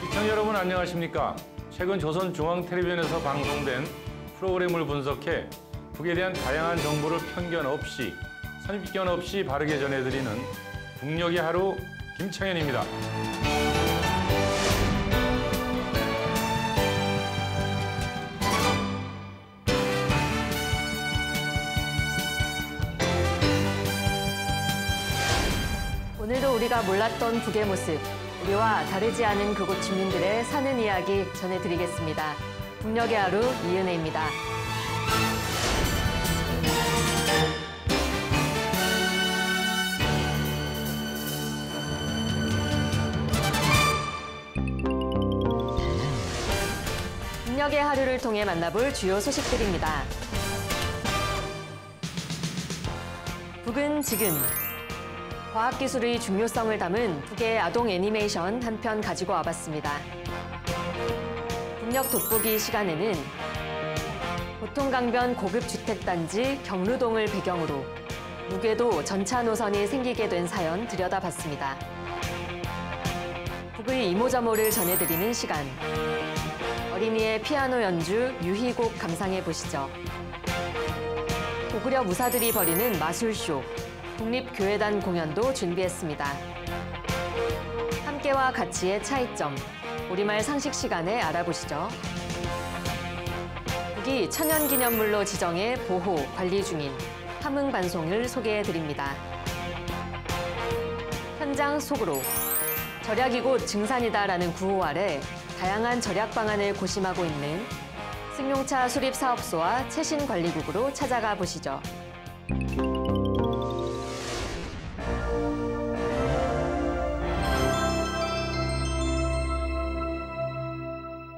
시청자 여러분 안녕하십니까? 최근 조선중앙텔레비전에서 방송된 프로그램을 분석해 북에 대한 다양한 정보를 편견 없이, 선입견 없이 바르게 전해드리는 북녘의 하루 김창현입니다. 오늘도 우리가 몰랐던 북의 모습, 우리와 다르지 않은 그곳 주민들의 사는 이야기 전해드리겠습니다. 북녘의 하루 이은혜입니다. 북녘의 하루를 통해 만나볼 주요 소식들입니다. 북은 지금 과학기술의 중요성을 담은 북의 아동 애니메이션 한 편 가지고 와봤습니다. 북녘 돋보기 시간에는 보통강변 고급주택단지 경루동을 배경으로 무궤도 전차 노선이 생기게 된 사연 들여다봤습니다. 북의 이모저모를 전해드리는 시간. 어린이의 피아노 연주, 유희곡 감상해보시죠. 고구려 무사들이 벌이는 마술쇼. 국립교회단 공연도 준비했습니다. 함께와 가치의 차이점, 우리말 상식 시간에 알아보시죠. 북이 천연기념물로 지정해 보호, 관리 중인 함흥반송을 소개해드립니다. 현장 속으로, 절약이 곧 증산이다라는 구호 아래 다양한 절약 방안을 고심하고 있는 승용차 수립사업소와 최신관리국으로 찾아가 보시죠.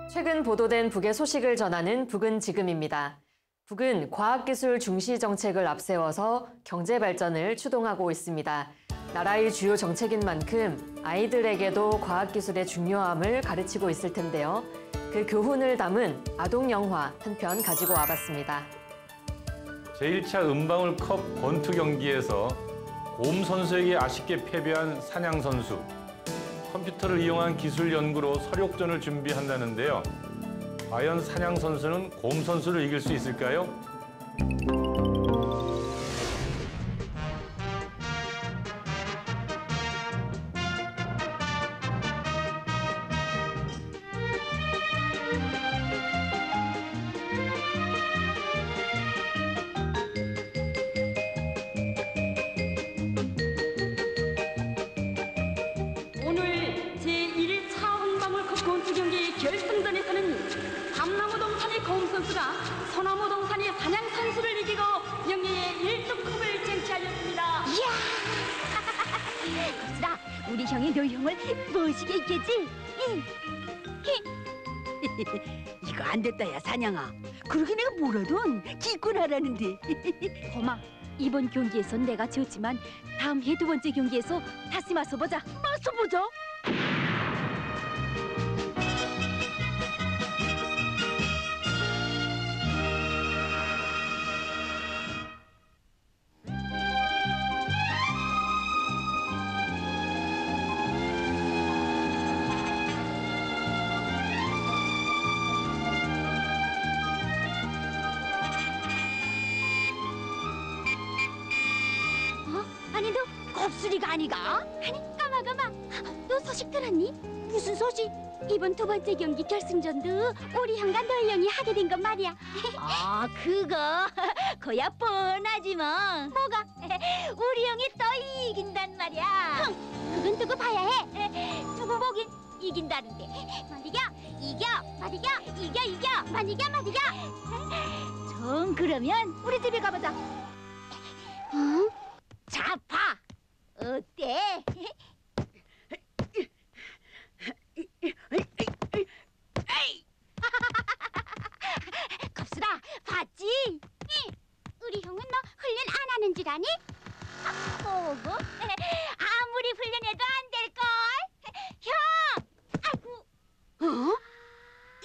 최근 보도된 북의 소식을 전하는 북은 지금입니다. 북은 과학기술 중시 정책을 앞세워서 경제 발전을 추동하고 있습니다. 나라의 주요 정책인 만큼 아이들에게도 과학기술의 중요함을 가르치고 있을 텐데요. 그 교훈을 담은 아동 영화 한 편 가지고 와봤습니다. 제1차 은방울컵 권투 경기에서 곰 선수에게 아쉽게 패배한 사냥 선수. 컴퓨터를 이용한 기술 연구로 설욕전을 준비한다는데요. 과연 사냥 선수는 곰 선수를 이길 수 있을까요? 소나무 동산의 사냥 선수를 이기고 영예의 1등컵을 쟁취하였습니다. 이야! 거슬아, 우리 형이 너 형을 멋있게 있겠지? 이거 안 됐다, 야, 사냥아. 그러게 내가 뭐라던 기권 하라는데. 고마, 이번 경기에선 내가 졌지만 다음 해 두 번째 경기에서 다시 맞서보자. 맞서보자. 아니 너 겁수리가 아니가? 아니 까마까마 너 소식 들었니? 무슨 소식? 이번 두 번째 경기 결승전도 우리 형과 너희 형이 하게 된 건 말이야. 아, 그거 거야 뻔하지 뭐. 뭐가? 우리 형이 또 이긴단 말이야. 그건 두고 봐야 해. 두고 보긴 이긴다는데. 말이겨 이겨, 말이겨 이겨. 말이겨 말이겨. 정 그러면 우리 집에 가보자. 응? 자, 봐. 어때? 겁수라, 봤지? 우리 형은 너 훈련 안 하는 줄 아니? 뭐고? 아무리 훈련해도 안 될걸? 형! 아이고. 어?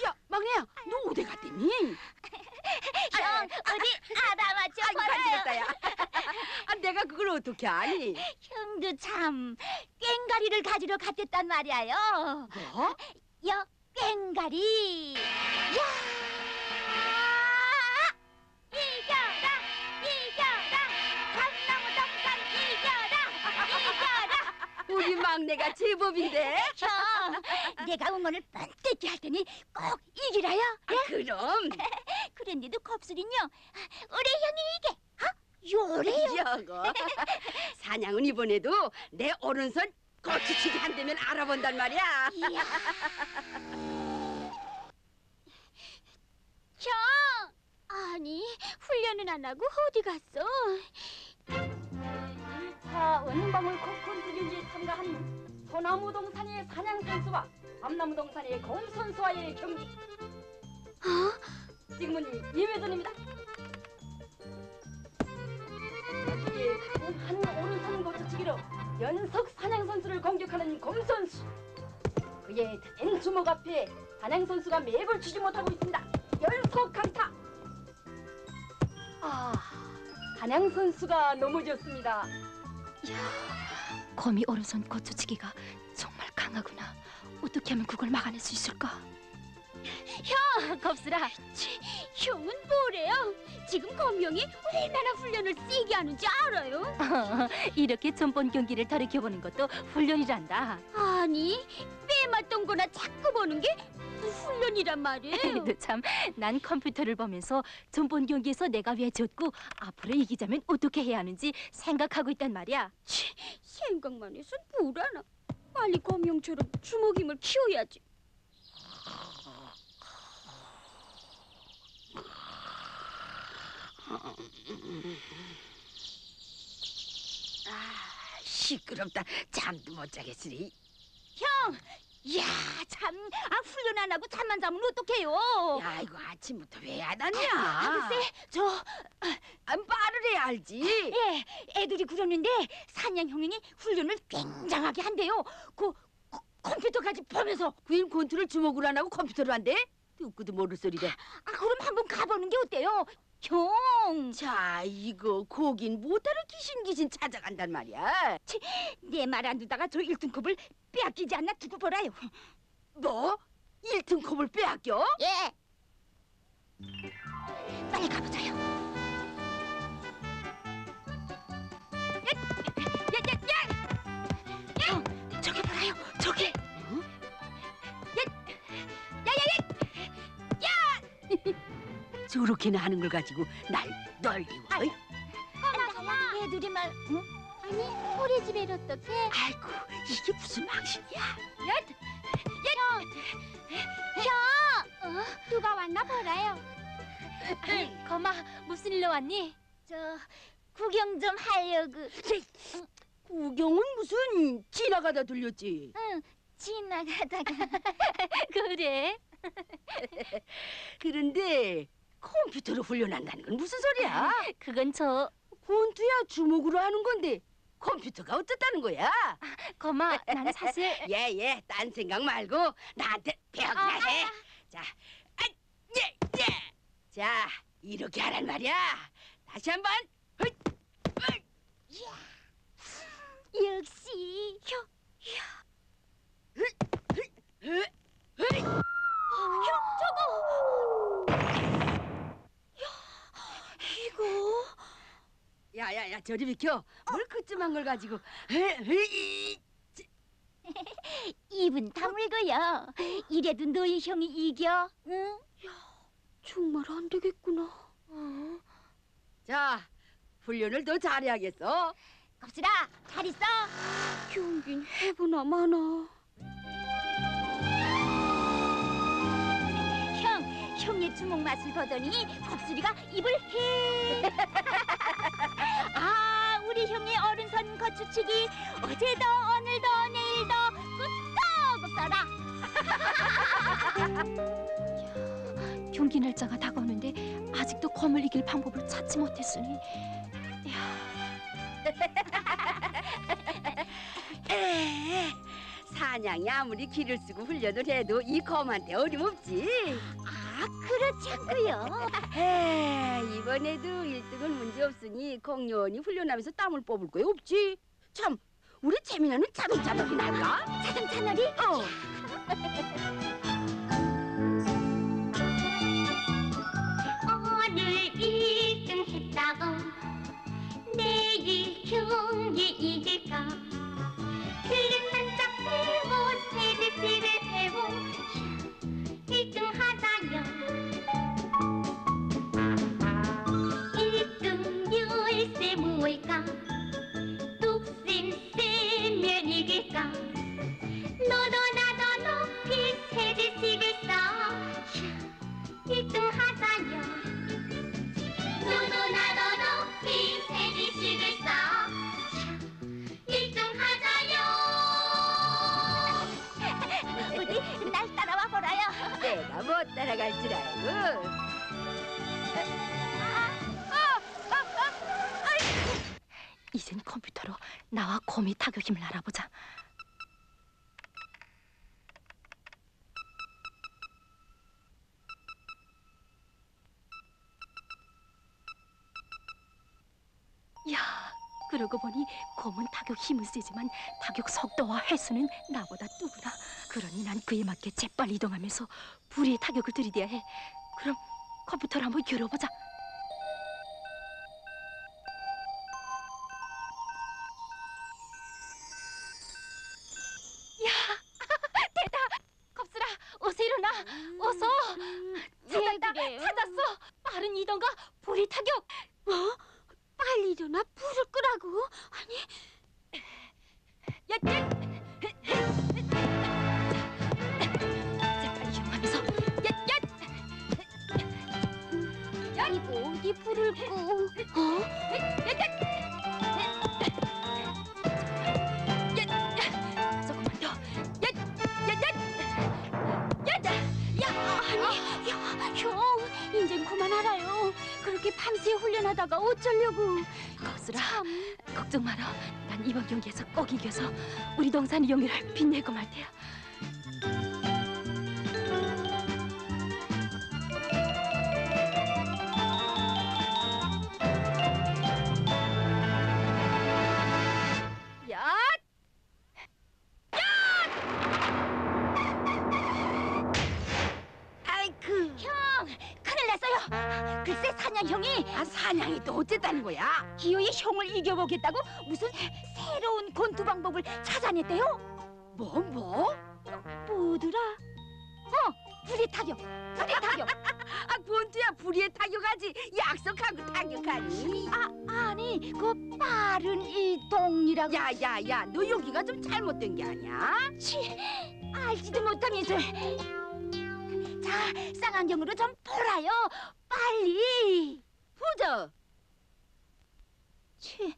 야, 막내야, 너 어디 갔더니? 형, 어디 알아맞혀 아이고, 버려요. 간지럽다, 야. 아, 내가 그걸 어떻게 아니? 형도 참 꽹과리를 가지러 갔댔단 말이야요. 뭐? 여 꽹가리. 야! 이겨라, 이겨라. 감나무 동산 이겨라, 이겨라. 우리 막내가 제법인데. 형, 내가 응원을 뻔때기 할 테니 꼭 이기라요. 그럼. 그런데도 겁술은요. 우리 형이 이게. 요래요. 여거. 사냥은 이번에도 내 오른손 거치치기 한 대면 알아본단 말이야. 이야. 형! 아니, 훈련은 안 하고 어디 갔어? 1차 은방울 콘콘 경기에 참가한 소나무 동산의 사냥 선수와 밤나무 동산의 검 선수와의 경기. 지금은 예외전입니다. 여기에 가는 한 오른손 거쳐치기로 연속 사냥 선수를 공격하는 검 선수. 그의 된 주먹 앞에 사냥 선수가 맥을 주지 못하고 있습니다. 연속 강타. 사냥 선수가 넘어졌습니다. 거미 오른손 거쳐치기가 정말 강하구나. 어떻게 하면 그걸 막아낼 수 있을까? 형! 겁슬아! 형은 뭐래요? 지금 거미 형이 얼마나 훈련을 세게 하는지 알아요? 이렇게 전번 경기를 돌이켜보는 것도 훈련이란다. 아니, 빼맞던 거나 자꾸 보는 게 훈련이란 말이에요. 참, 난 컴퓨터를 보면서 전번 경기에서 내가 왜 졌고 앞으로 이기자면 어떻게 해야 하는지 생각하고 있단 말이야. 생각만 해서 뭘 하나. 빨리 거미 형처럼 주먹 힘을 키워야지. 시끄럽다. 잠도 못 자겠으니. 형! 야, 참, 훈련 안 하고 잠만 자면 어떡해요? 야, 이거 아침부터 왜 안 왔냐? 글쎄, 저, 빠르래 알지? 예, 애들이 그러는데 사냥 형님이 훈련을 굉장하게 한대요. 컴퓨터까지 보면서. 웬 권투를 주먹으로 안 하고 컴퓨터로 한대? 듣고도 모를 소리래. 그럼 한번 가보는 게 어때요? 형! 자, 이거 거긴 못하러 귀신 찾아간단 말이야. 내 말 안 듣다가 저 1등컵을 빼앗기지 않나 두고 보라요. 너? 1등 컵을 빼앗겨? 예! 빨리 가보자요. 형, 저기 보라요. 저기. 저렇게나 하는 걸 가지고 날 널리워. 엄마, 애들이 말. 응? 아니, 우리 집에 어떡해? 아이고, 이게 무슨 망신이야? 형! 누가 왔나 보라요. 거마, 무슨 일로 왔니? 저 구경 좀 하려고. 구경은 무슨 지나가다 들렸지. 응, 지나가다가. 그래? 그런데 컴퓨터로 훈련한다는 건 무슨 소리야? 그건 권투야 주먹으로 하는 건데 컴퓨터가 어쨌다는 거야? 거마, 난 사실. 예, 딴 생각 말고 나한테 배우기나 해. 자, 자, 이렇게 하란 말이야. 다시 한번. 역시 형. 형, 저거. 이거. 야야야, 저리 비켜. 뭘 그쯤한 걸 가지고. 입은 다물고요. 이래도 너희 형이 이겨. 응? 정말 안 되겠구나. 자, 훈련을 더 잘해야겠어. 겁시다. 잘 있어. 경긴 해보나 마나. 형의 주먹 맛을 보더니 겁수리가 입을 해. 우리 형의 어른선 거추치기. 어제도 오늘도 내일도 끄떡 써라. 경기 날짜가 다가오는데 아직도 검을 이길 방법을 찾지 못했으니. 사냥이 아무리 기를 쓰고 훈련을 해도 이 검한테 어림없지. 그렇지 않고요. 이번에도 1등은 문제없으니 공연히 훈련하면서 땀을 뽑을 거야 없지. 참, 우리 재민아는 자동차 놀이 날까? 자동차 놀이? 오늘 1등 했다고 내일 경기 이길까? 그릇한 짝 빼고 세리씨를 해보 1등 하자요. 1등 열쇠 모을까? 뚝심 세면 이길까? 너도 나도 높이 세리씨를 쌓아 1등 하자요. 너도 나도 높이 세리씨를 쌓아 1등 하자요. 부디 날 따라와 보라요. 내가 못 따라갈 줄 알고. 이젠 컴퓨터로 나와 곰이 타격 힘을 알아보자. 야, 그러고 보니 곰은 타격 힘은 세지만 타격 속도와 횟수는 나보다 뜨구나. 그러니 난 그에 맞게 재빨리 이동하면서 불의 타격을 들이대야 해. 그럼 컴퓨터를 한번 열어보자. 겁스라, 어서 일어나. 어서. 찾았다. 찾았어. 빠른 이동과 불의 타격. 뭐? 빨리 일어나 불을 끄라고? 아니 야, 자, 빨리 이용하면서. 이거 어디 불을 끄? 조금만 더. 형, 인젠 그만하라요. 그렇게 밤새 훈련하다가 어쩌려고? 겁스라, 걱정 마라. 난 이번 경기에서 꼭 이겨서 우리 동산의 영예를 빛내고 말 테야. 야! 아이쿠. 형, 큰일 났어요. 글쎄 사냥 형이 사냥이 또 어쨌다는 거야? 기어이 형을 이겨보겠다고 무슨 새로운 권투 방법을 찾아냈대요. 뭐? 뭐더라? 불의 타격. 불의 타격. 본투야 불의에 타격하지. 약속하고 타격하니. 아니, 그 빠른 이동이라고. 야야야, 너 여기가 좀 잘못된 게 아니야? 치, 알지도 못하면서. 자, 쌍안경으로 좀 보라요. 빨리. 보자. 치.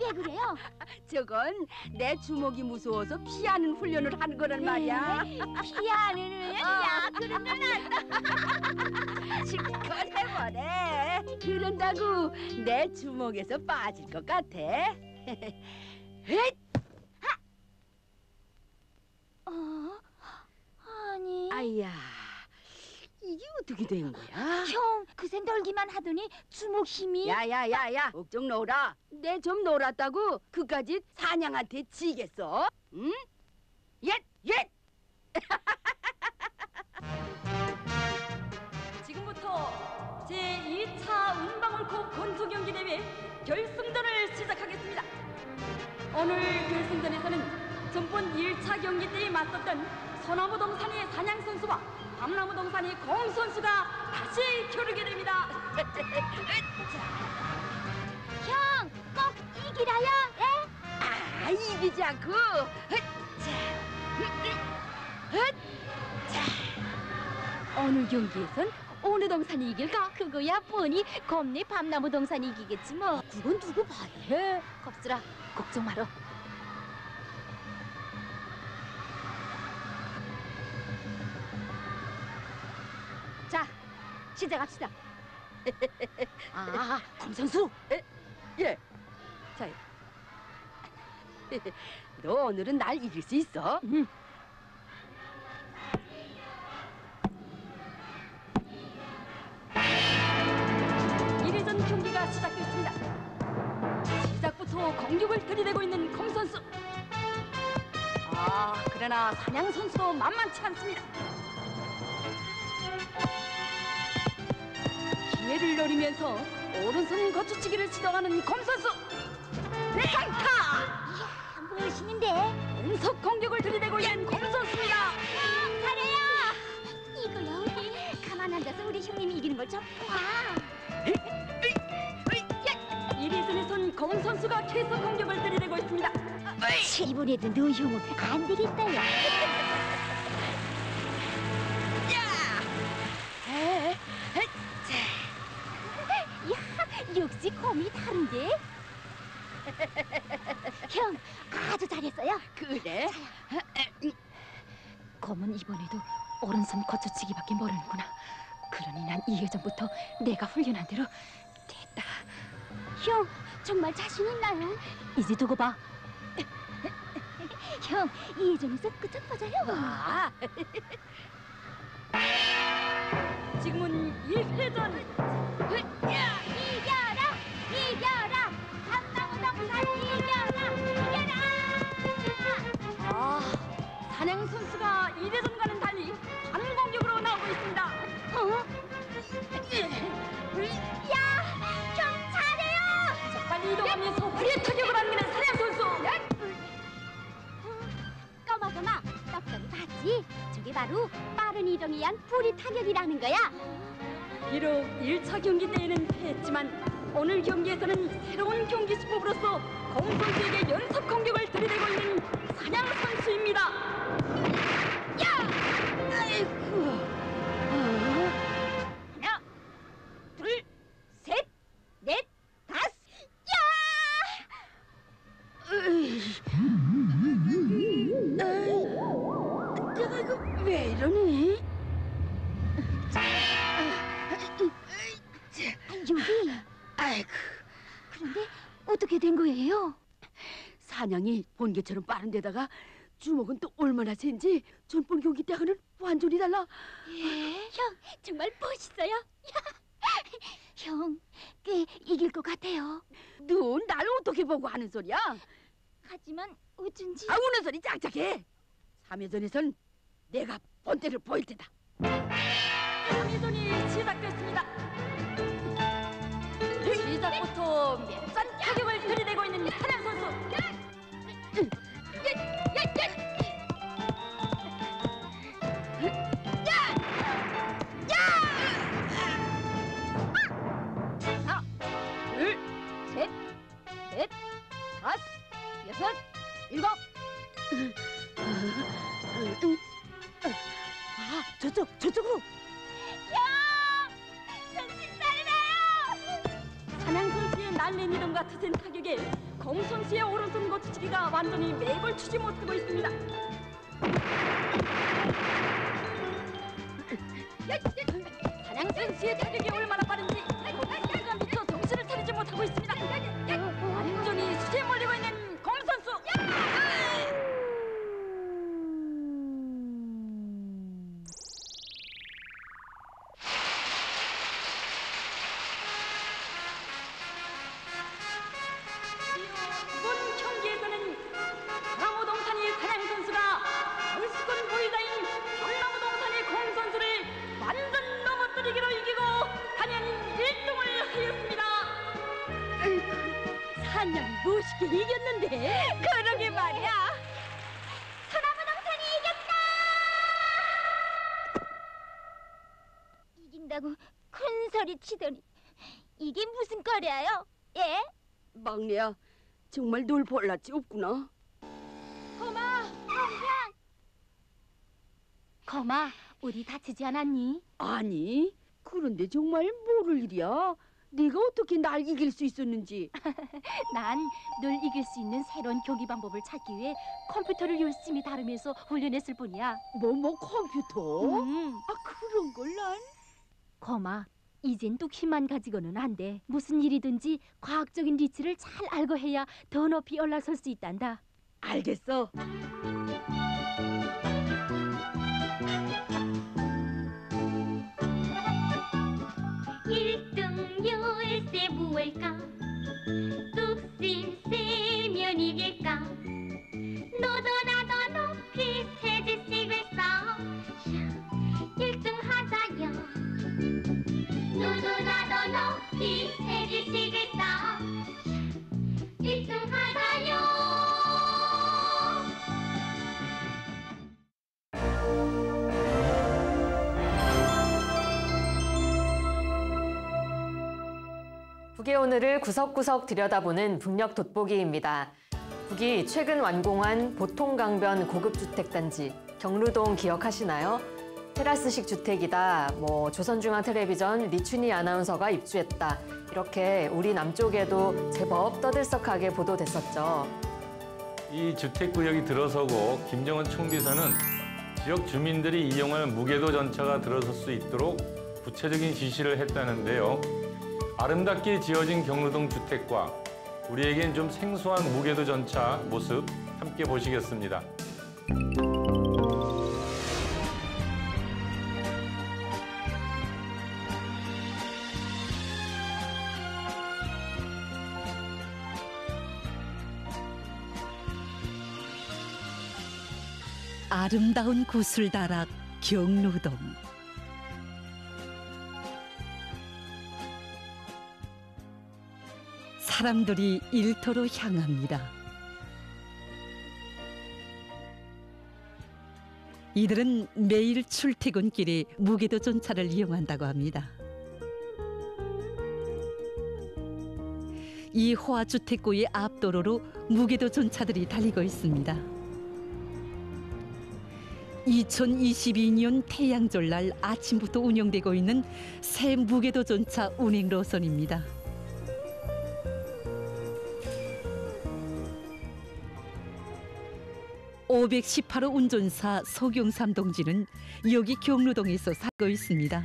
왜 그래요? 저건 내 주먹이 무서워서 피하는 훈련을 하는 거란 말이야. 피아노는 야, 그러면 실컷 해보래. 그런다고 내 주먹에서 빠질 것 같아? 아니. 아이야, 이게 어떻게 된 거야? 형, 그새 놀기만 하더니 주먹 힘이. 야야야야, 걱정 놀아. 내 좀 놀았다고 그까지 사냥한테 지겠어? 응? 얏! 지금부터 제2차 운방울컵 권투 경기 대회 결승전을 시작하겠습니다. 오늘 결승전에서는 전번 1차 경기 때에 맞섰던 서나무 동산의 사냥 선수와 밤나무 동산의 공 선수가 다시 겨루게 됩니다. 형, 꼭 이기라요. 예? 이기지 않고. 오늘 경기에선 어느 동산이 이길까? 그거야 뻔히 겁내 밤나무 동산이 이기겠지 뭐. 그건 두고 봐야 해. 겁스라, 걱정 마라. 자, 시작합시다. 검선수. 예. 자, 너 오늘은 날 이길 수 있어? 공격을 들이대고 있는 검 선수. 그러나 사냥 선수도 만만치 않습니다. 기회를 노리면서 오른손 거추치기를 시도하는 검 선수. 강타! 멋있는데? 연속 공격을 들이대고 있는 검 선수입니다. 잘해요. 이거요. 가만 앉아서 우리 형님이 이기는 걸 좀 봐. 이리순이 손 검 선수가 계속 공격을 들이대고 있습니다. 이번에도 너 형은 안 되겠다. 야. 야, 역시 검이 다른데? 형, 아주 잘했어요. 그래? 검은 이번에도 오른손 거쳐치기밖에 모르는구나. 그러니 난 2회 전부터 내가 훈련한 대로 됐다. 형, 정말 자신 있나요? 이제 두고 봐. 형, 2회 전에서 끝은 맞아요. 지금은 1회전. 이겨라! 이겨라! 한방우동산 이겨라! 이겨라! 사냥 선수가 2대전과는 달리 다른 공격으로 나오고 있습니다. 야! 형 잘해요! 빨리 이동하면서 불의 타격을 안기는 사냥 선수. 꼬마꼬마, 떡떡이 봤지? 저게 바로 빠른 이동에 의한 불이 타격이라는 거야. 비록 1차 경기 때에는 패했지만 오늘 경기에서는 새로운 경기 수법으로서 검 선수에게 연속 공격을 들이대고 있는 사냥 선수입니다. 야! 아이고. 하나, 둘, 셋, 넷, 다섯. 내가 이거 왜 이러니? 여기. 아이고. 그런데 어떻게 된 거예요? 사냥이 번개처럼 빠른 데다가 주먹은 또 얼마나 센지 전번 경기 때하고는 완전히 달라. 형, 정말 멋있어요. 형, 꽤 이길 것 같아요. 너 날 어떻게 보고 하는 소리야? 하지만 어쩐지. 우는 소리 짝짝해. 3회전에선 내가 본때를 보일 테다. 3회전이 시작됐습니다. 시작부터 맵싼 타격을 들이대고 있는 사냥 선수. 하나, 둘, 셋, 넷, 다섯, 여섯, 일곱. 저쪽으로. 정신 차리래요! 사냥 선수의 날랜 이동과 트센 타격에 검 선수의 오른손 거치기가 완전히 맥을 추지 못하고 있습니다. 사냥 선수의 타격이 얼마나 빠른지 검 선수가 미처 정신을 차리지 못하고 있습니다. 완전히 수세에 몰리고 있는 검 선수. 이번 경기에서는 전라무동산의 사냥 선수가 물수건 보유자인 전라무동산의 검 선수를 완전 넘어뜨리기로 이기고 단연 1등을 하였습니다. 사냥이 멋있게 이겼는데. 그러게 말이야. 소나무동산이 이겼다! 이긴다고 큰 소리 치더니 이게 무슨 거래요? 예? 막내야, 정말 널 볼 낯이 없구나. 거마, 우리 다치지 않았니? 아니, 그런데 정말 모를 일이야. 네가 어떻게 날 이길 수 있었는지. 난 널 이길 수 있는 새로운 경기 방법을 찾기 위해 컴퓨터를 열심히 다루면서 훈련했을 뿐이야. 컴퓨터? 그런 걸 난. 거마, 이젠 또 힘만 가지고는 안 돼. 무슨 일이든지 과학적인 리치를 잘 알고 해야 더 높이 올라설 수 있단다. 알겠어. 일등 열쇠 무얼까? 뚝심 쌤이 높이 해주시겠다. 입증하다요. 북의 오늘을 구석구석 들여다보는 북녘 돋보기입니다. 북이 최근 완공한 보통강변 고급주택단지 경루동 기억하시나요? 테라스식 주택이다, 조선중앙텔레비전 리춘희 아나운서가 입주했다. 이렇게 우리 남쪽에도 제법 떠들썩하게 보도됐었죠. 이 주택구역이 들어서고 김정은 총비서는 지역 주민들이 이용할 무궤도 전차가 들어설 수 있도록 구체적인 지시를 했다는데요. 아름답게 지어진 경루동 주택과 우리에겐 좀 생소한 무궤도 전차 모습 함께 보시겠습니다. 아름다운 구슬다락 경루동. 사람들이 일터로 향합니다. 이들은 매일 출퇴근길에 무궤도 전차를 이용한다고 합니다. 이 호화주택구의 앞도로로 무궤도 전차들이 달리고 있습니다. 2022년 태양절날 아침부터 운영되고 있는 새 무궤도 전차 운행 노선입니다. (518호) 운전사 소경삼 동지는 여기 경루동에서 살고 있습니다.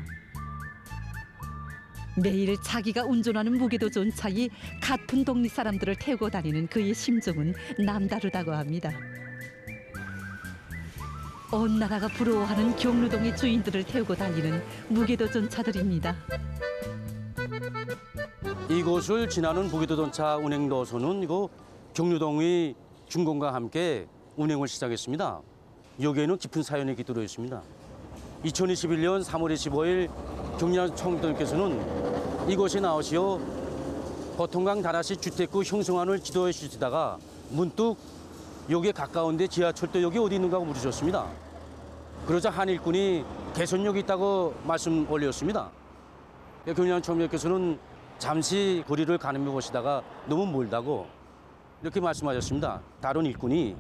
매일 자기가 운전하는 무궤도 전차에 같은 동네 사람들을 태우고 다니는 그의 심정은 남다르다고 합니다. 온 나라가 부러워하는 경루동의 주인들을 태우고 달리는 무궤도 전차들입니다. 이곳을 지나는 무궤도 전차 운행 노선은 경루동의 준공과 함께 운행을 시작했습니다. 여기에는 깊은 사연이 깃들어 있습니다. 2021년 3월 25일 경량 총리께서는 이곳에 나오시어 보통강 다라시 주택구 형성안을 지도해 주시다가 문득 여기에 가까운데 지하철도 여기 어디 있는가 하고 물으셨습니다. 그러자 한 일꾼이 개선역이 있다고 말씀 올렸습니다. 경량 총리께서는 잠시 거리를 가늠해 보시다가 너무 멀다고 이렇게 말씀하셨습니다. 다른 일꾼이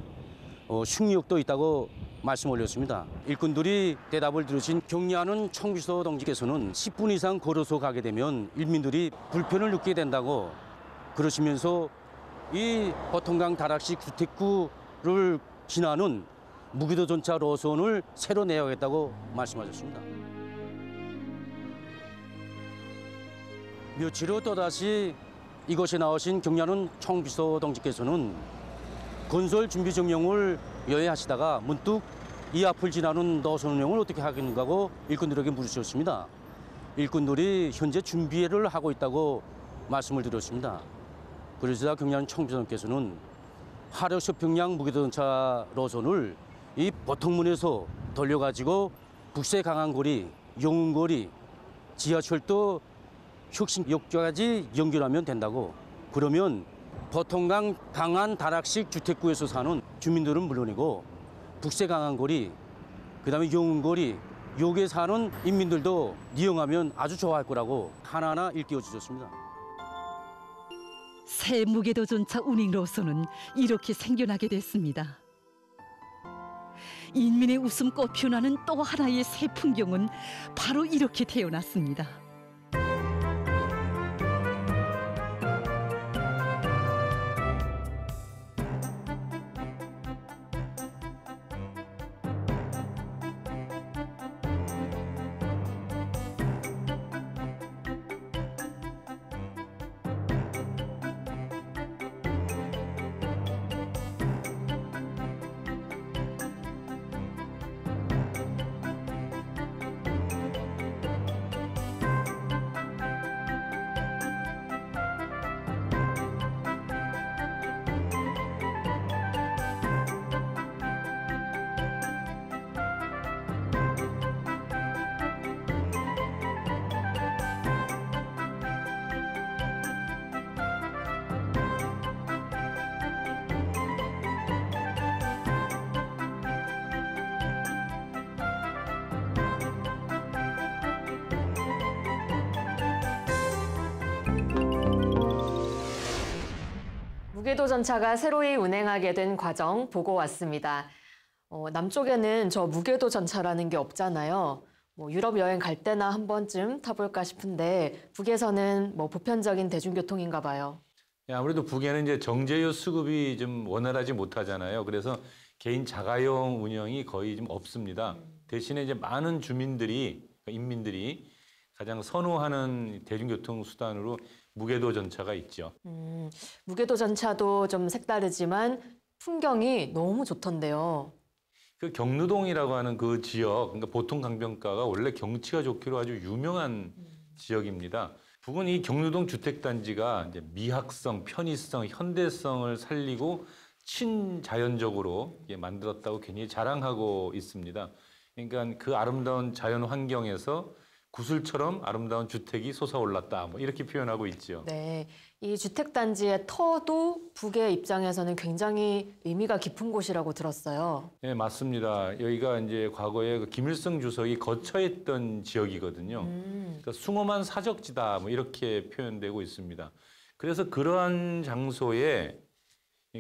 숭리역도 있다고 말씀 올렸습니다. 일꾼들이 대답을 들으신 경리하는 총비서 동지께서는 10분 이상 걸어서 가게 되면 일민들이 불편을 느끼게 된다고 그러시면서 이 보통강 다락식 주택구를 지나는 무궤도 전차 노선을 새로 내야겠다고 말씀하셨습니다. 며칠 후 또다시 이곳에 나오신 경리하는 총비서 동지께서는 건설 준비 정령을 여행하시다가 문득 이 앞을 지나는 노선 운영을 어떻게 하겠는가 하고 일꾼들에게 물으셨습니다. 일꾼들이 현재 준비를 하고 있다고 말씀을 드렸습니다. 그러자 경량 총비서께서는 하력 서평양 무궤도 전차 노선을 이 보통문에서 돌려가지고 북세 강안거리, 영흥거리, 지하철도 혁신역까지 연결하면 된다고. 그러면 보통강 강안 다락식 주택구에서 사는 주민들은 물론이고 북세 강안거리, 그다음에 영흥거리 여기에 사는 인민들도 이용하면 아주 좋아할 거라고 하나하나 일깨워 주셨습니다. 새 무궤도 전차 운행 노선은 이렇게 생겨나게 됐습니다. 인민의 웃음 꽃피어나는 또 하나의 새 풍경은 바로 이렇게 태어났습니다. 무게도 전차가 새로이 운행하게 된 과정 보고 왔습니다. 남쪽에는 저 무게도 전차라는 게 없잖아요. 유럽 여행 갈 때나 한 번쯤 타볼까 싶은데 북에서는 보편적인 대중교통인가 봐요. 아무래도 북에는 이제 정제유 수급이 좀 원활하지 못하잖아요. 그래서 개인 자가용 운영이 거의 좀 없습니다. 대신에 이제 많은 주민들이, 인민들이 가장 선호하는 대중교통 수단으로 무게도 전차가 있죠. 무게도 전차도 좀 색다르지만 풍경이 너무 좋던데요. 그 경루동이라고 하는 그 지역, 그러니까 보통 강변가가 원래 경치가 좋기로 아주 유명한 지역입니다. 북은 이 경루동 주택단지가 이제 미학성, 편의성, 현대성을 살리고 친자연적으로 만들었다고 괜히 자랑하고 있습니다. 그러니까 그 아름다운 자연 환경에서 구슬처럼 아름다운 주택이 솟아올랐다. 이렇게 표현하고 있죠. 네, 이 주택단지의 터도 북의 입장에서는 굉장히 의미가 깊은 곳이라고 들었어요. 네, 맞습니다. 여기가 이제 과거에 그 김일성 주석이 거처했던 지역이거든요. 그러니까 숭엄한 사적지다. 이렇게 표현되고 있습니다. 그래서 그러한 장소에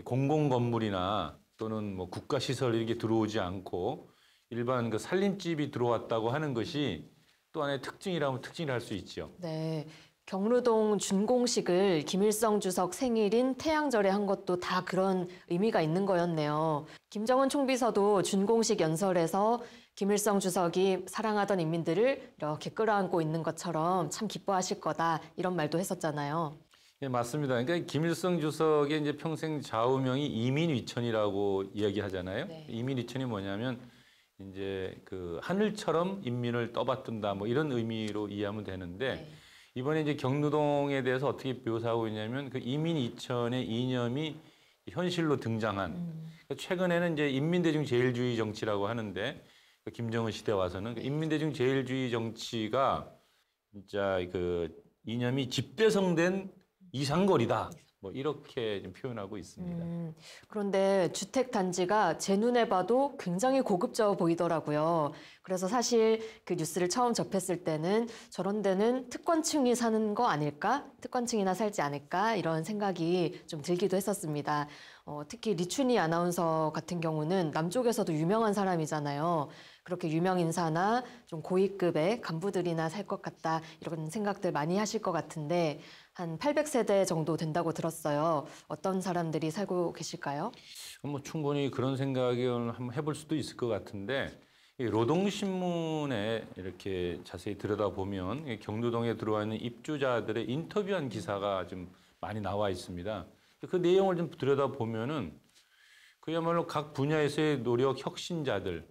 공공 건물이나 또는 국가시설 이렇게 들어오지 않고 일반 그 살림집이 들어왔다고 하는 것이 또 하나의 특징이라면 특징을 할 수 있죠. 네, 경루동 준공식을 김일성 주석 생일인 태양절에 한 것도 다 그런 의미가 있는 거였네요. 김정은 총비서도 준공식 연설에서 김일성 주석이 사랑하던 인민들을 이렇게 끌어안고 있는 것처럼 참 기뻐하실 거다 이런 말도 했었잖아요. 네, 맞습니다. 그러니까 김일성 주석의 이제 평생 좌우명이 이민위천이라고 이야기하잖아요. 네. 이민위천이 뭐냐면 이제 그 하늘처럼 인민을 떠받든다 이런 의미로 이해하면 되는데 네. 이번에 이제 경루동에 대해서 어떻게 묘사하고 있냐면 그 이민이천의 이념이 현실로 등장한 그러니까 최근에는 이제 인민대중제일주의 정치라고 하는데 그 김정은 시대 와서는 그 인민대중제일주의 정치가 진짜 그 이념이 집대성된 이상거리다. 이렇게 좀 표현하고 있습니다. 그런데 주택단지가 제 눈에 봐도 굉장히 고급져 보이더라고요. 그래서 사실 그 뉴스를 처음 접했을 때는 저런 데는 특권층이 사는 거 아닐까? 특권층이나 살지 않을까? 이런 생각이 좀 들기도 했었습니다. 특히 리춘희 아나운서 같은 경우는 남쪽에서도 유명한 사람이잖아요. 그렇게 유명 인사나 좀 고위급의 간부들이나 살 것 같다 이런 생각들 많이 하실 것 같은데 한 800세대 정도 된다고 들었어요. 어떤 사람들이 살고 계실까요? 충분히 그런 생각을 한번 해볼 수도 있을 것 같은데 이 노동신문에 이렇게 자세히 들여다보면 경루동에 들어와 있는 입주자들의 인터뷰한 기사가 좀 많이 나와 있습니다. 그 내용을 좀 들여다보면은 그야말로 각 분야에서의 노력 혁신자들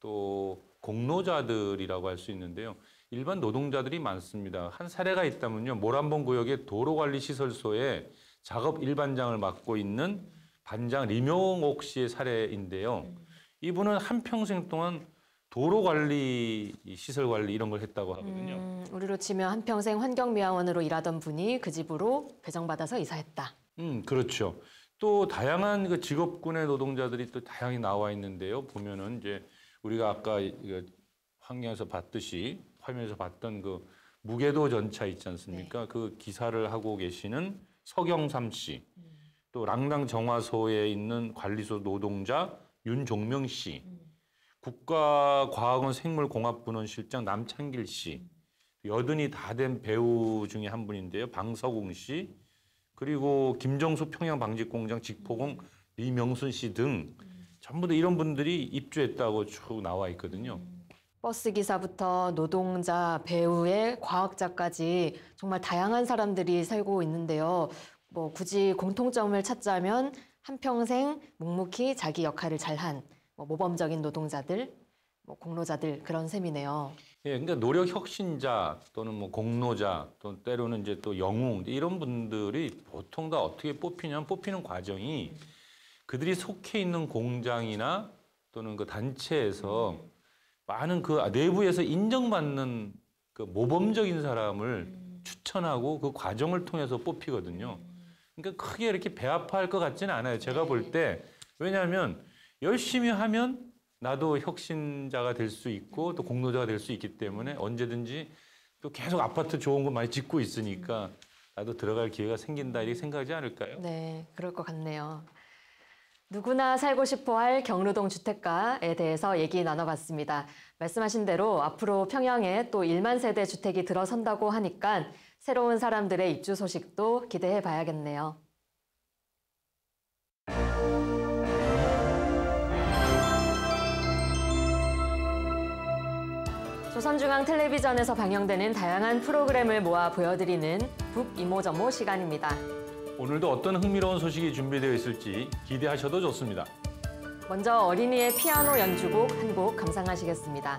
또 공로자들이라고 할 수 있는데요. 일반 노동자들이 많습니다. 한 사례가 있다면요. 모란봉 구역의 도로관리시설소에 작업 일반장을 맡고 있는 반장 리명옥 씨의 사례인데요. 이분은 한평생 동안 도로관리, 시설관리 이런 걸 했다고 하거든요. 우리로 치면 한평생 환경미화원으로 일하던 분이 그 집으로 배정받아서 이사했다. 그렇죠. 또 다양한 그 직업군의 노동자들이 또 다양히 나와 있는데요. 보면은 이제 우리가 아까 환경에서 봤듯이 화면에서 봤던 그 무게도 전차 있지 않습니까? 네. 그 기사를 하고 계시는 서경삼 씨, 또 랑당 정화소에 있는 관리소 노동자 윤종명 씨, 국가과학원 생물공학분원 실장 남창길 씨, 여든이 다 된 배우 중에 한 분인데요. 방서공 씨, 그리고 김정수 평양방직공장 직포공 리명순 씨 등 전부 다 이런 분들이 입주했다고 쭉 나와 있거든요. 버스 기사부터 노동자, 배우의 과학자까지 정말 다양한 사람들이 살고 있는데요. 굳이 공통점을 찾자면 한평생 묵묵히 자기 역할을 잘한 모범적인 노동자들, 공로자들 그런 셈이네요. 예, 그러니까 노력 혁신자 또는 공로자 또 때로는 이제 또 영웅 이런 분들이 보통 다 어떻게 뽑히냐면 뽑히는 과정이 그들이 속해 있는 공장이나 또는 그 단체에서 많은 그 내부에서 인정받는 그 모범적인 사람을 추천하고 그 과정을 통해서 뽑히거든요. 그러니까 크게 이렇게 배아파할 것 같지는 않아요. 제가 볼 때. 왜냐하면 열심히 하면 나도 혁신자가 될 수 있고 또 공로자가 될 수 있기 때문에 언제든지 또 계속 아파트 좋은 거 많이 짓고 있으니까 나도 들어갈 기회가 생긴다 이렇게 생각하지 않을까요? 네, 그럴 것 같네요. 누구나 살고 싶어 할 경루동 주택가에 대해서 얘기 나눠봤습니다. 말씀하신 대로 앞으로 평양에 또 1만 세대 주택이 들어선다고 하니까 새로운 사람들의 입주 소식도 기대해 봐야겠네요. 조선중앙텔레비전에서 방영되는 다양한 프로그램을 모아 보여드리는 북이모저모 시간입니다. 오늘도 어떤 흥미로운 소식이 준비되어 있을지 기대하셔도 좋습니다. 먼저 어린이의 피아노 연주곡 한 곡 감상하시겠습니다.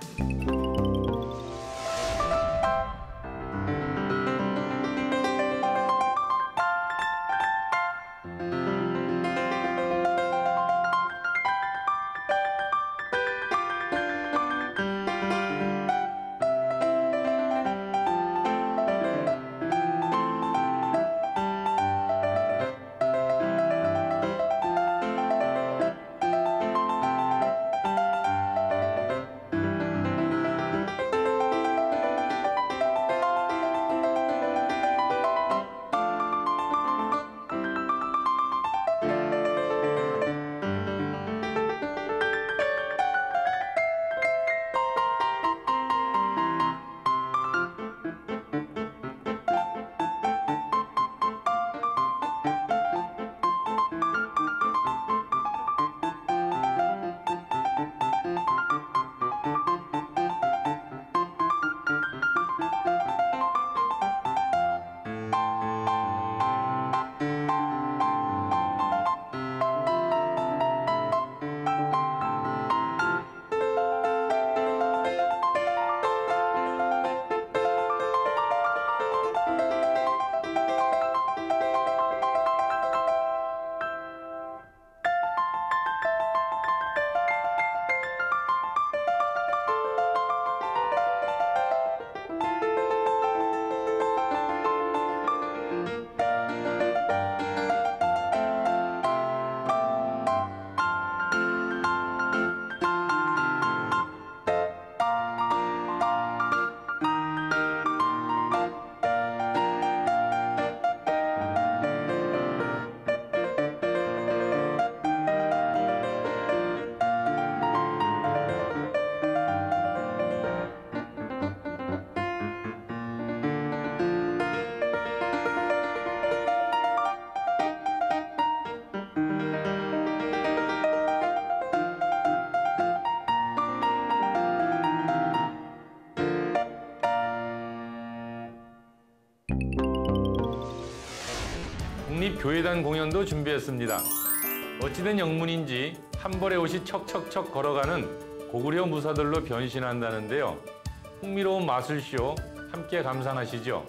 국립교회단 공연도 준비했습니다. 어찌된 영문인지 한 벌의 옷이 척척척 걸어가는 고구려 무사들로 변신한다는데요. 흥미로운 마술쇼 함께 감상하시죠.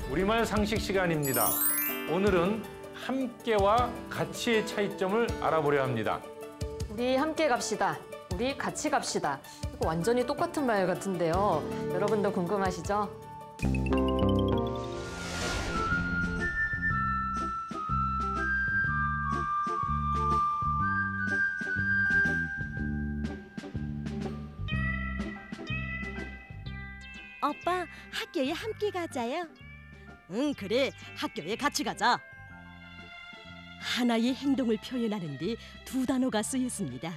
우리말 상식 시간입니다. 오늘은 함께와 가치의 차이점을 알아보려 합니다. 우리 함께 갑시다. 우리 같이 갑시다. 이거 완전히 똑같은 말 같은데요. 여러분도 궁금하시죠? 오빠, 학교에 함께 가자요. 응, 그래. 학교에 같이 가자. 하나의 행동을 표현하는 데 두 단어가 쓰였습니다.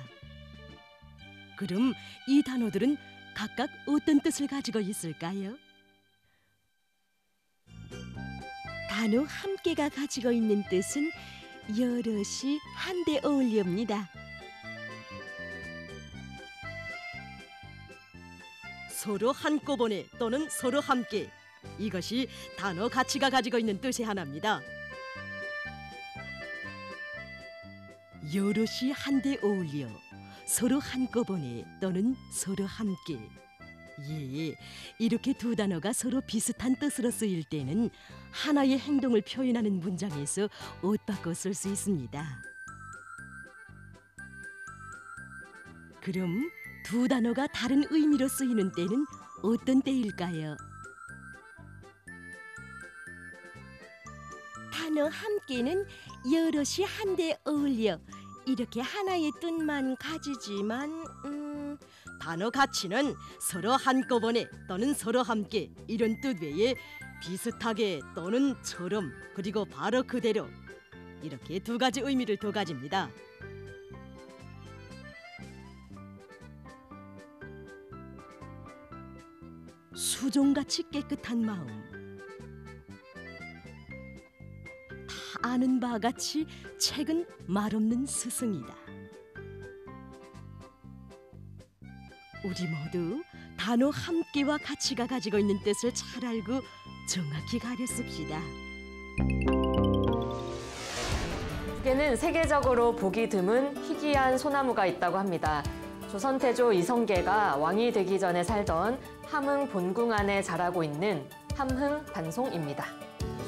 그럼 이 단어들은 각각 어떤 뜻을 가지고 있을까요? 단어 함께가 가지고 있는 뜻은 여럿이 한데 어울립니다. 서로 한꺼번에 또는 서로 함께, 이것이 단어 가치가 가지고 있는 뜻의 하나입니다. 여럿이 한데 어울려, 서로 한꺼번에 또는 서로 함께. 예, 이렇게 두 단어가 서로 비슷한 뜻으로 쓰일 때는 하나의 행동을 표현하는 문장에서 옷 바꿔 쓸 수 있습니다. 그럼 두 단어가 다른 의미로 쓰이는 때는 어떤 때일까요? 단어 함께는 여럿이 한데 어울려, 이렇게 하나의 뜻만 가지지만 단어 가치는 서로 한꺼번에 또는 서로 함께, 이런 뜻 외에 비슷하게 또는 처럼, 그리고 바로 그대로, 이렇게 두 가지 의미를 더 가집니다. 수종같이 깨끗한 마음, 다 아는 바 같이 책은 말없는 스승이다. 우리 모두 단어 함께와 가치가 가지고 있는 뜻을 잘 알고 정확히 가려씁시다. 북에는 세계적으로 보기 드문 희귀한 소나무가 있다고 합니다. 조선 태조 이성계가 왕이 되기 전에 살던 함흥 본궁 안에 자라고 있는 함흥 반송입니다.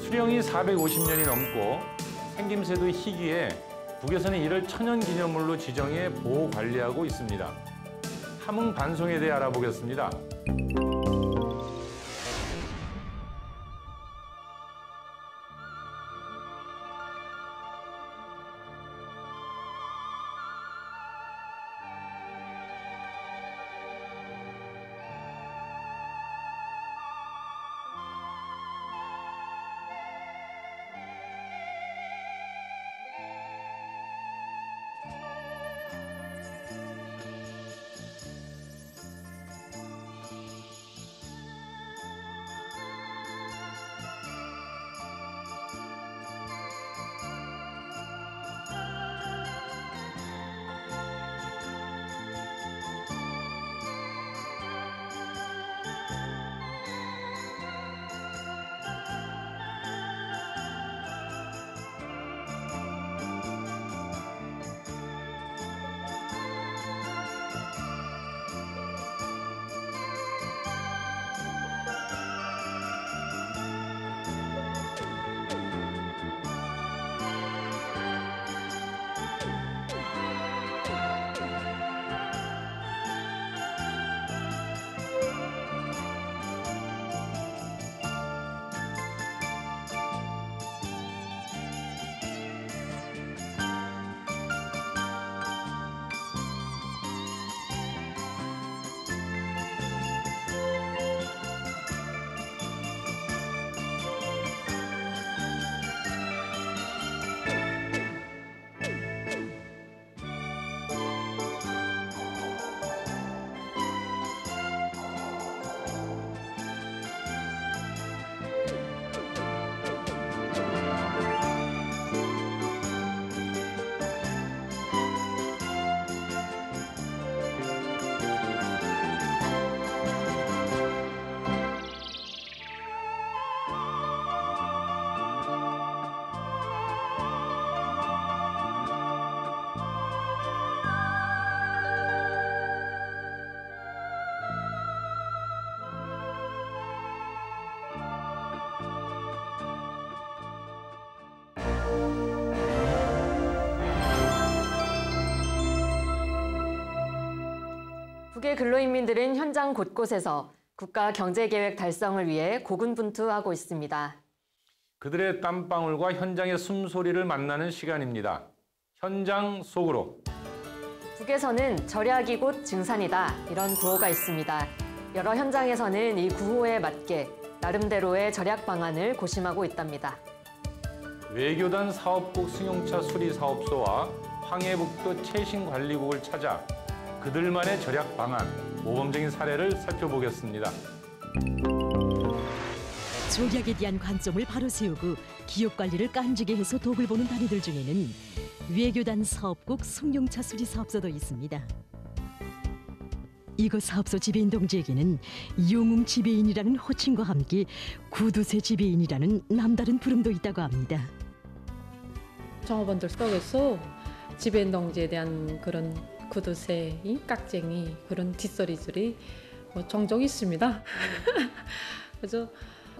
수령이 450년이 넘고 생김새도 희귀해 북에서는 이를 천연기념물로 지정해 보호 관리하고 있습니다. 함흥 반송에 대해 알아보겠습니다. 북의 근로인민들은 현장 곳곳에서 국가 경제계획 달성을 위해 고군분투하고 있습니다. 그들의 땀방울과 현장의 숨소리를 만나는 시간입니다. 현장 속으로. 북에서는 절약이 곧 증산이다 이런 구호가 있습니다. 여러 현장에서는 이 구호에 맞게 나름대로의 절약 방안을 고심하고 있답니다. 외교단 사업국 승용차 수리사업소와 황해북도 최신관리국을 찾아 그들만의 절약 방안, 모범적인 사례를 살펴보겠습니다. 절약에 대한 관점을 바로 세우고 기업 관리를 깐지게 해서 독을 보는 단위들 중에는 외교단 사업국 승용차 수리 사업소도 있습니다. 이곳 사업소 지배인 동지에게는 용웅 지배인이라는 호칭과 함께 구두쇠 지배인이라는 남다른 부름도 있다고 합니다. 종업원들 속에서 지배인 동지에 대한 그런 구두쇠, 깍쟁이 그런 뒷소리들이 종종 있습니다. 그래서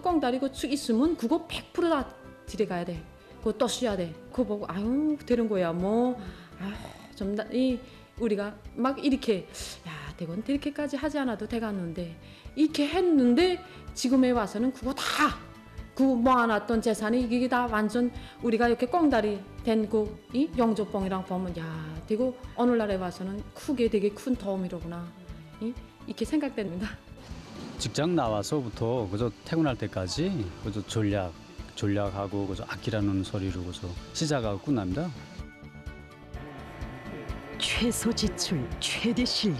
꽁다리고 축 있으면 그거 100% 다 들어가야 돼. 그거 또 써야 돼. 그거 보고 아유 되는 거야 뭐. 좀 우리가 막 이렇게 야 대건 이렇게까지 하지 않아도 되겠는데 이렇게 했는데 지금에 와서는 그거 다 그 모아놨던 재산이 이게 다 완전 우리가 이렇게 꽁다리 된 그 이 영조뽕이랑 보면 야 되고 오늘날에 와서는 크게 되게 큰 도움이로구나 이렇게 생각됩니다. 직장 나와서부터 그저 퇴근할 때까지 그저 전략하고 그저 아끼라는 소리로 그저 시작하고 끝납니다. 최소 지출, 최대 실리.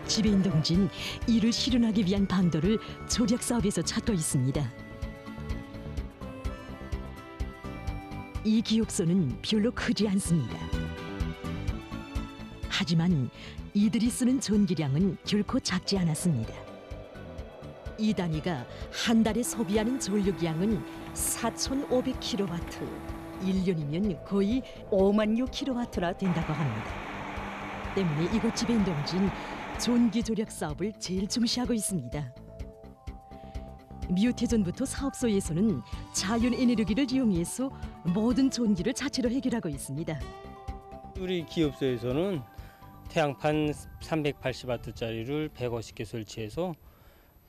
지배인 동지는 이를 실현하기 위한 방도를 절약 사업에서 찾고 있습니다. 이 기업소는 별로 크지 않습니다. 하지만 이들이 쓰는 전기량은 결코 작지 않았습니다. 이 단위가 한 달에 소비하는 전력량은 4,500kW, 1년이면 거의 56,000kW나 된다고 합니다. 때문에 이곳 지배인 동지는 전기 절약 사업을 제일 중시하고 있습니다. 미오태전부터 사업소에서는 자연 에너지를 이용해서 모든 전기를 자체로 해결하고 있습니다. 우리 기업소에서는 태양판 380W짜리를 150개 설치해서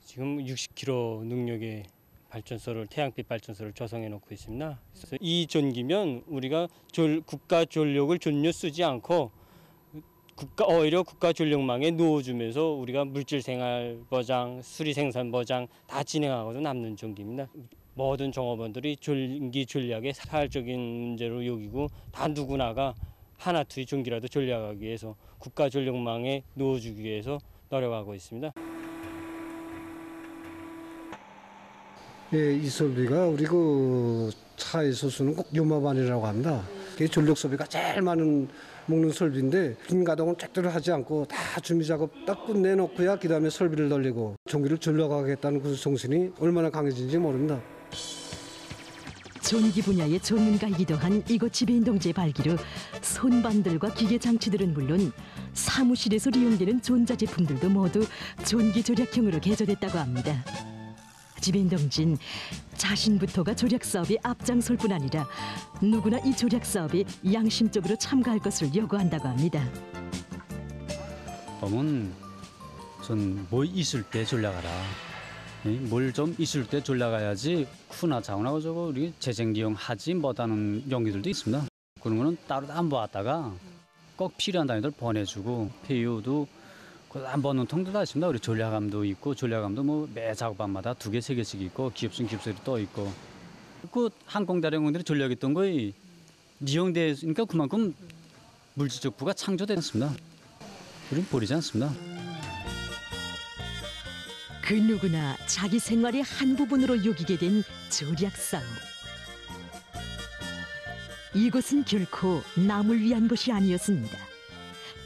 지금 60kW 능력의 발전소를 태양빛 발전소를 조성해 놓고 있습니다. 그래서 이 전기면 우리가 국가 전력을 전혀 쓰지 않고 오히려 국가 전력망에 넣어주면서 우리가 물질 생활 보장, 수리 생산 보장 다 진행하고도 남는 전기입니다. 모든 종업원들이 전기 전략의 사활적인 문제로 여기고 다 누구나가 하나투의 전기라도 전략하기 위해서 국가 전력망에 넣어주기 위해서 노력하고 있습니다. 예, 이 설비가 우리 그 차에서 쓰는 꼭 요마반이라고 합니다. 그게 전력 소비가 제일 많은 먹는 설비인데 빈 가동은 절대로 하지 않고 다 준비 작업 딱 끝내놓고야 그다음에 설비를 돌리고 전기를 전력하겠다는 그 정신이 얼마나 강해진지 모릅니다. 전기 분야의 전문가이기도 한 이곳 지배인 동지의 발기로 손반들과 기계 장치들은 물론 사무실에서 이용되는 전자제품들도 모두 전기 절약형으로 개조됐다고 합니다. 지배인 동지는 자신부터가 절약 사업에 앞장설 뿐 아니라 누구나 이 절약 사업에 양심적으로 참가할 것을 요구한다고 합니다. 보면 전 뭐 있을 때 전략하라. 뭘 좀 있을 때 전략해야지 크나 작으나 저거 우리 재생기용 하지 못하는 용기들도 있습니다. 그런 거는 따로 안 보았다가 꼭 필요한 단위들 보내주고 폐유도 안 보는 통도 다 있습니다. 우리 전략감도 있고 전략감도 뭐 매 작업반마다 2개, 3개씩 있고 기업순 기업설이 또 있고 그 항공다령들이 전략했던 거에 이용되니까 그만큼 물질적 부가 창조됐습니다. 우리는 버리지 않습니다. 그 누구나 자기 생활의 한 부분으로 여기게 된 절약 사업. 이것은 결코 남을 위한 것이 아니었습니다.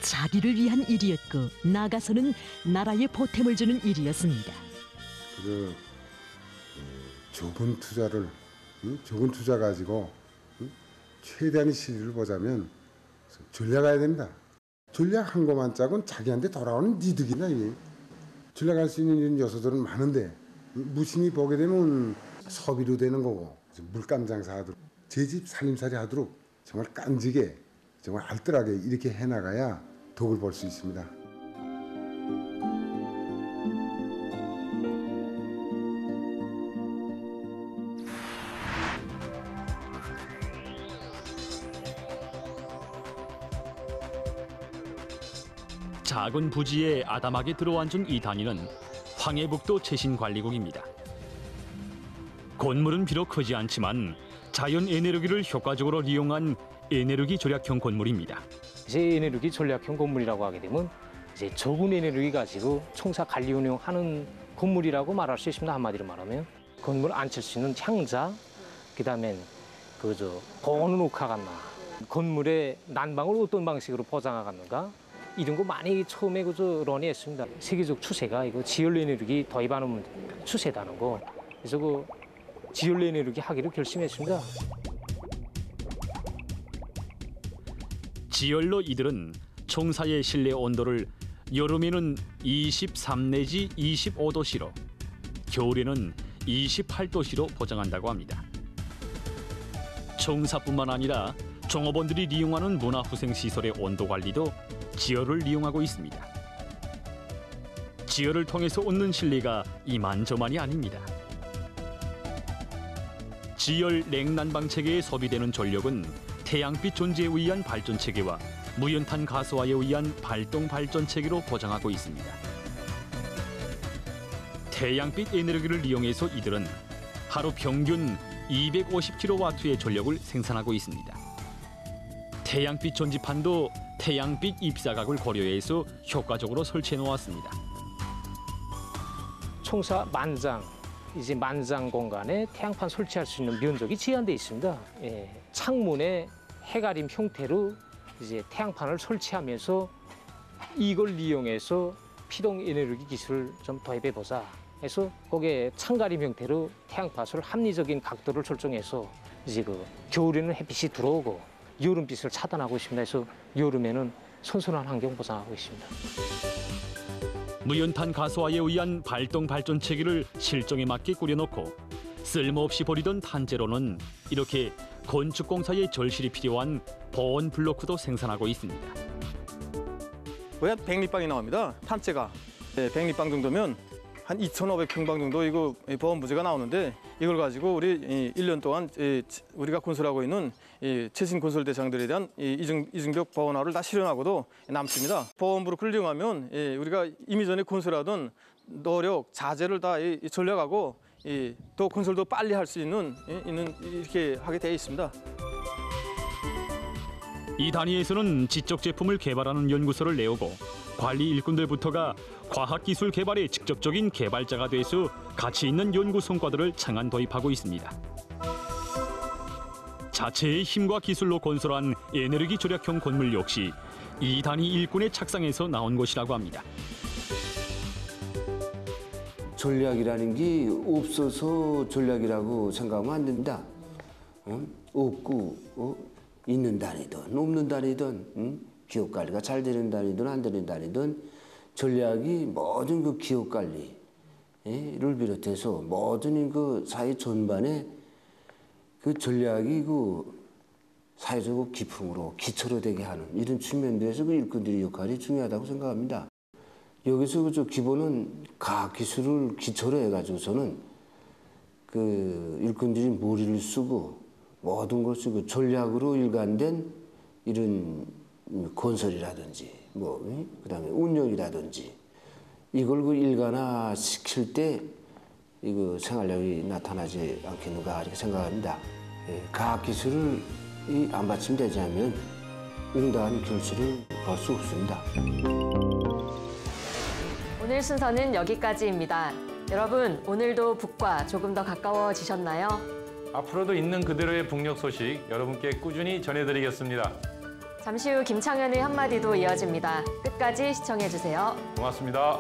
자기를 위한 일이었고 나아가서는 나라에 보탬을 주는 일이었습니다. 그 적은 투자 가지고 최대한의 실리를 보자면 전략해야 됩니다. 전략한 것만 짜고는 자기한테 돌아오는 이득이나 이게. 전략할 수 있는 요소들은 많은데 무심히 보게 되면 소비로 되는 거고 물감 장사하도록 제 집 살림살이 하도록 정말 깐지게 정말 알뜰하게 이렇게 해나가야 덕을 볼 수 있습니다. 작은 부지에 아담하게 들어앉은 이 단위는 황해북도 최신관리국입니다. 건물은 비록 크지 않지만 자연 에너지를 효과적으로 이용한 에너지 절약형 건물입니다. 이제 에너지 전략형 건물이라고 하게 되면 이제 적은 에너지 가지고 총사 관리 운영하는 건물이라고 말할 수 있습니다. 한마디로 말하면 건물 앉힐 수 있는 향자, 그다음엔 보온 녹화갔나, 건물의 난방을 어떤 방식으로 보장하겠는가 이런 거 많이 처음에 논의했습니다. 세계적 추세가 이거 지열 에너지 도입하는 추세다는 거. 그래서 지열 에너지 하기로 결심했습니다. 지열로 이들은 총사의 실내 온도를 여름에는 23 내지 25도씨로, 겨울에는 28도씨로 보장한다고 합니다. 총사뿐만 아니라 종업원들이 이용하는 문화후생시설의 온도 관리도 지열을 이용하고 있습니다. 지열을 통해서 얻는 실내가 이만저만이 아닙니다. 지열 냉난방 체계에 소비되는 전력은 태양빛 존재에 의한 발전 체계와 무연탄 가스화에 의한 발동 발전 체계로 보장하고 있습니다. 태양빛 에너지를 이용해서 이들은 하루 평균 250kW의 전력을 생산하고 있습니다. 태양빛 전지판도 태양빛 입사각을 고려해서 효과적으로 설치해 놓았습니다. 총사 만장, 이제 만장 공간에 태양판 설치할 수 있는 면적이 제한되어 있습니다. 창문에 해가림 형태로 이제 태양판을 설치하면서 이걸 이용해서 피동 에너지 기술을 좀 도입해 보자 해서 거기에 창가림 형태로 태양팟을 합리적인 각도를 설정해서 이제 겨울에는 햇빛이 들어오고 여름빛을 차단하고 있습니다. 그래서 여름에는 선선한 환경 보장하고 있습니다. 무연탄 가스화에 의한 발동 발전 체계를 실정에 맞게 꾸려놓고 쓸모없이 버리던 탄재로는 이렇게 건축공사의 절실히 필요한 보온 블로크도 생산하고 있습니다. 거의 한 100리방이 나옵니다. 탄재가 100리방 정도면 한 2,500평방 정도 이거 보온 부재가 나오는데 이걸 가지고 우리 1년 동안 우리가 건설하고 있는 최신 건설 대상들에 대한 이중벽 보온화를 다 실현하고도 남습니다. 보온 블로크를 이용하면 우리가 이미 전에 건설하던 노력, 자재를 다 전략하고 또 건설도 빨리 할 수 있는 이렇게 하게 되어 있습니다. 이 단위에서는 지적 제품을 개발하는 연구소를 내오고 관리 일꾼들부터가 과학기술 개발의 직접적인 개발자가 돼서 가치 있는 연구 성과들을 창안 도입하고 있습니다. 자체의 힘과 기술로 건설한 에너지 절약형 건물 역시 이 단위 일꾼의 착상에서 나온 것이라고 합니다. 전략이라는 게 없어서 전략이라고 생각하면 안 된다. 없고 있는 단위든 없는 단위든 기업 관리가 잘 되는 단위든 안 되는 단위든 전략이 모든 그 기업 관리를 비롯해서 모든 그 사회 전반에 그 전략이 그 사회적 기풍으로 기초로 되게 하는 이런 측면들에서 그 일꾼들의 역할이 중요하다고 생각합니다. 여기서 그 기본은 과학기술을 기초로 해가지고서는 그 일꾼들이 머리를 쓰고 모든 걸 쓰고 전략으로 일관된 이런 건설이라든지 그다음에 운영이라든지 이걸 그 일관화 시킬 때 이거 생활력이 나타나지 않겠는가 이렇게 생각합니다. 과학기술을 안 받침되지 않으면 응당한 결실을 볼 수 없습니다. 오늘 순서는 여기까지입니다. 여러분, 오늘도 북과 조금 더 가까워지셨나요? 앞으로도 있는 그대로의 북녘 소식 여러분께 꾸준히 전해드리겠습니다. 잠시 후 김창현의 한마디도 이어집니다. 끝까지 시청해주세요. 고맙습니다.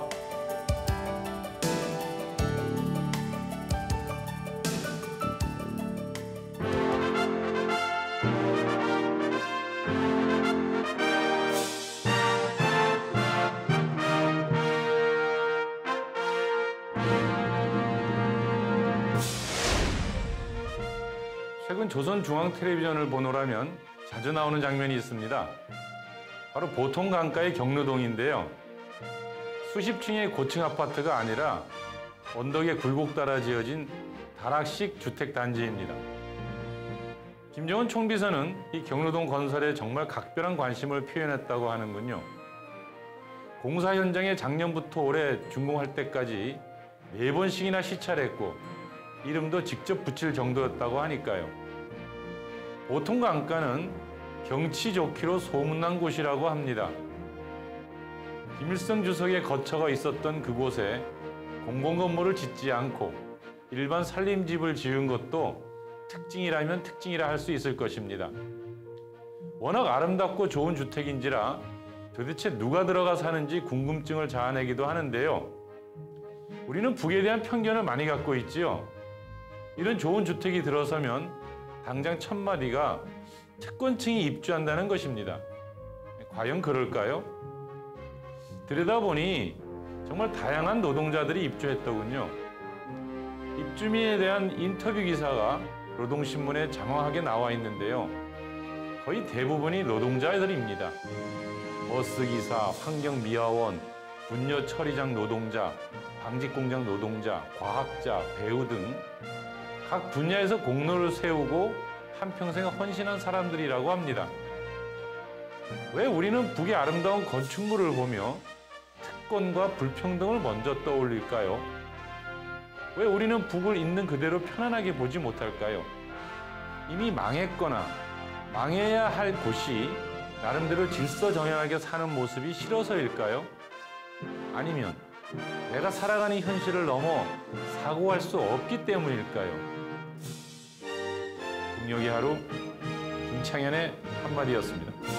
최근 조선중앙텔레비전을 보노라면 자주 나오는 장면이 있습니다. 바로 보통 강가의 경로동인데요. 수십 층의 고층 아파트가 아니라 언덕에 굴곡 따라 지어진 다락식 주택 단지입니다. 김정은 총비서는 이 경로동 건설에 정말 각별한 관심을 표현했다고 하는군요. 공사 현장에 작년부터 올해 준공할 때까지 4번씩이나 시찰했고 이름도 직접 붙일 정도였다고 하니까요. 보통 강가는 경치 좋기로 소문난 곳이라고 합니다. 김일성 주석의 거처가 있었던 그곳에 공공건물을 짓지 않고 일반 살림집을 지은 것도 특징이라면 특징이라 할 수 있을 것입니다. 워낙 아름답고 좋은 주택인지라 도대체 누가 들어가 사는지 궁금증을 자아내기도 하는데요. 우리는 북에 대한 편견을 많이 갖고 있지요. 이런 좋은 주택이 들어서면 당장 첫마디가 특권층이 입주한다는 것입니다. 과연 그럴까요? 들여다보니 정말 다양한 노동자들이 입주했더군요. 입주민에 대한 인터뷰 기사가 노동신문에 장황하게 나와 있는데요. 거의 대부분이 노동자들입니다. 버스기사, 환경미화원, 분뇨 처리장 노동자, 방직공장 노동자, 과학자, 배우 등 각 분야에서 공로를 세우고 한평생 헌신한 사람들이라고 합니다. 왜 우리는 북의 아름다운 건축물을 보며 특권과 불평등을 먼저 떠올릴까요? 왜 우리는 북을 있는 그대로 편안하게 보지 못할까요? 이미 망했거나 망해야 할 곳이 나름대로 질서정연하게 사는 모습이 싫어서일까요? 아니면 내가 살아가는 현실을 넘어 사고할 수 없기 때문일까요? 국력의 하루 김창현의 한마디였습니다.